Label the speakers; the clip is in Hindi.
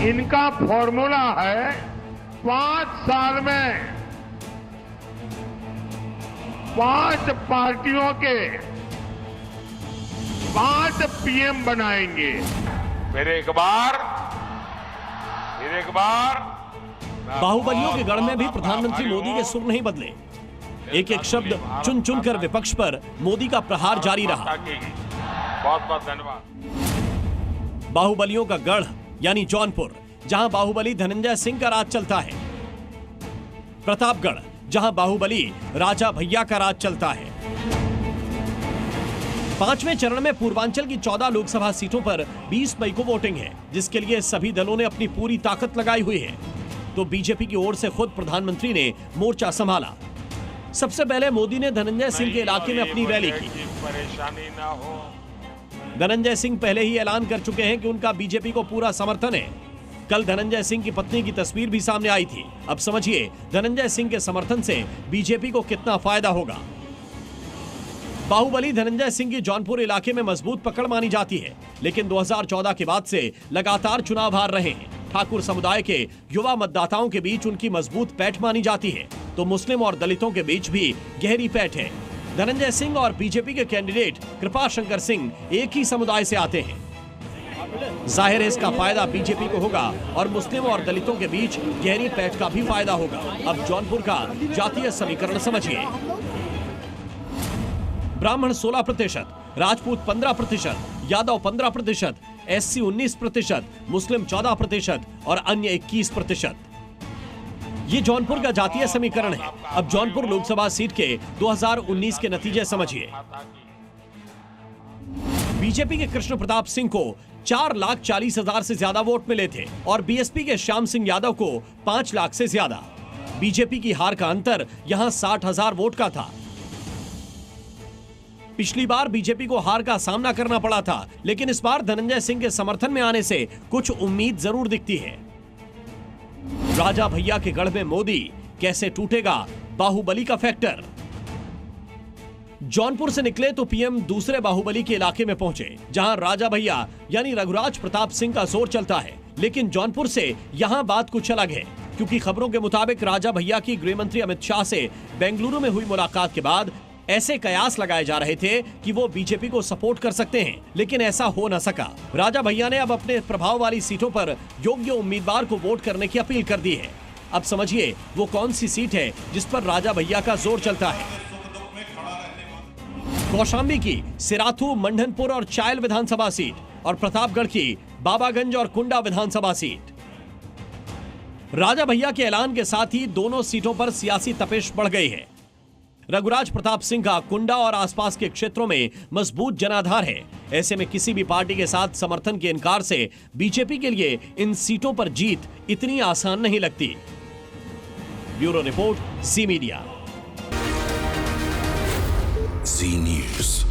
Speaker 1: इनका फॉर्मूला है 5 साल में 5 पार्टियों के 5 पीएम बनाएंगे।
Speaker 2: फिर एक बार
Speaker 3: बाहुबलियों के गढ़ में भी प्रधानमंत्री मोदी के सुर नहीं बदले। एक एक शब्द चुन चुन कर विपक्ष पर मोदी का प्रहार जारी रहा।
Speaker 2: बहुत बहुत धन्यवाद।
Speaker 3: बाहुबलियों का गढ़ यानी जौनपुर, जहां बाहुबली धनंजय सिंह का राज चलता है। प्रतापगढ़, जहां बाहुबली राजा भैया का राज चलता है। 5वें चरण में पूर्वांचल की 14 लोकसभा सीटों पर 20 मई को वोटिंग है, जिसके लिए सभी दलों ने अपनी पूरी ताकत लगाई हुई है। तो बीजेपी की ओर से खुद प्रधानमंत्री ने मोर्चा संभाला। सबसे पहले मोदी ने धनंजय सिंह के इलाके में अपनी रैली की।
Speaker 2: परेशानी ना हो।
Speaker 3: धनंजय सिंह पहले ही ऐलान कर चुके हैं कि उनका बीजेपी को पूरा समर्थन है। कल धनंजय सिंह की पत्नी की तस्वीर भी सामने आई थी। अब समझिए धनंजय सिंह के समर्थन से बीजेपी को कितना फायदा होगा। बाहुबली धनंजय सिंह की जौनपुर इलाके में मजबूत पकड़ मानी जाती है, लेकिन 2014 के बाद से लगातार चुनाव हार रहे हैं। ठाकुर समुदाय के युवा मतदाताओं के बीच उनकी मजबूत पैठ मानी जाती है, तो मुस्लिम और दलितों के बीच भी गहरी पैठ है। धनंजय सिंह और बीजेपी के कैंडिडेट कृपाशंकर सिंह एक ही समुदाय से आते हैं। जाहिर है इसका फायदा बीजेपी को होगा और मुस्लिम और दलितों के बीच गहरी पैठ का भी फायदा होगा। अब जौनपुर का जातीय समीकरण समझिए। ब्राह्मण 16%, राजपूत 15%, यादव 15%, एससी 19%, मुस्लिम 14% और अन्य 21%। ये जौनपुर का जातीय समीकरण है। अब जौनपुर लोकसभा सीट के 2019 के नतीजे समझिए। बीजेपी के कृष्ण प्रताप सिंह को 4,40,000 से ज्यादा वोट मिले थे और बीएसपी के श्याम सिंह यादव को 5 लाख से ज्यादा। बीजेपी की हार का अंतर यहां 60,000 वोट का था। पिछली बार बीजेपी को हार का सामना करना पड़ा था, लेकिन इस बार धनंजय सिंह के समर्थन में आने से कुछ उम्मीद जरूर दिखती है। राजा भैया के गढ़ में मोदी, कैसे टूटेगा बाहुबली का फैक्टर। जौनपुर से निकले तो पीएम दूसरे बाहुबली के इलाके में पहुंचे, जहां राजा भैया यानी रघुराज प्रताप सिंह का जोर चलता है। लेकिन जौनपुर से यहां बात कुछ अलग है, क्योंकि खबरों के मुताबिक राजा भैया की गृह मंत्री अमित शाह से बेंगलुरु में हुई मुलाकात के बाद ऐसे कयास लगाए जा रहे थे कि वो बीजेपी को सपोर्ट कर सकते हैं, लेकिन ऐसा हो न सका। राजा भैया ने अब अपने प्रभाव वाली सीटों पर योग्य उम्मीदवार को वोट करने की अपील कर दी है। अब समझिए वो कौन सी सीट है जिस पर राजा भैया का जोर चलता है। कौशाम्बी की सिराथू, मंडनपुर और चायल विधानसभा सीट और प्रतापगढ़ की बाबागंज और कुंडा विधानसभा सीट। राजा भैया के ऐलान के साथ ही दोनों सीटों पर सियासी तपिश बढ़ गई है। रघुराज प्रताप सिंह का कुंडा और आसपास के क्षेत्रों में मजबूत जनाधार है। ऐसे में किसी भी पार्टी के साथ समर्थन के इनकार से बीजेपी के लिए इन सीटों पर जीत इतनी आसान नहीं लगती। ब्यूरो रिपोर्ट, जी मीडिया।
Speaker 4: जी न्यूज़।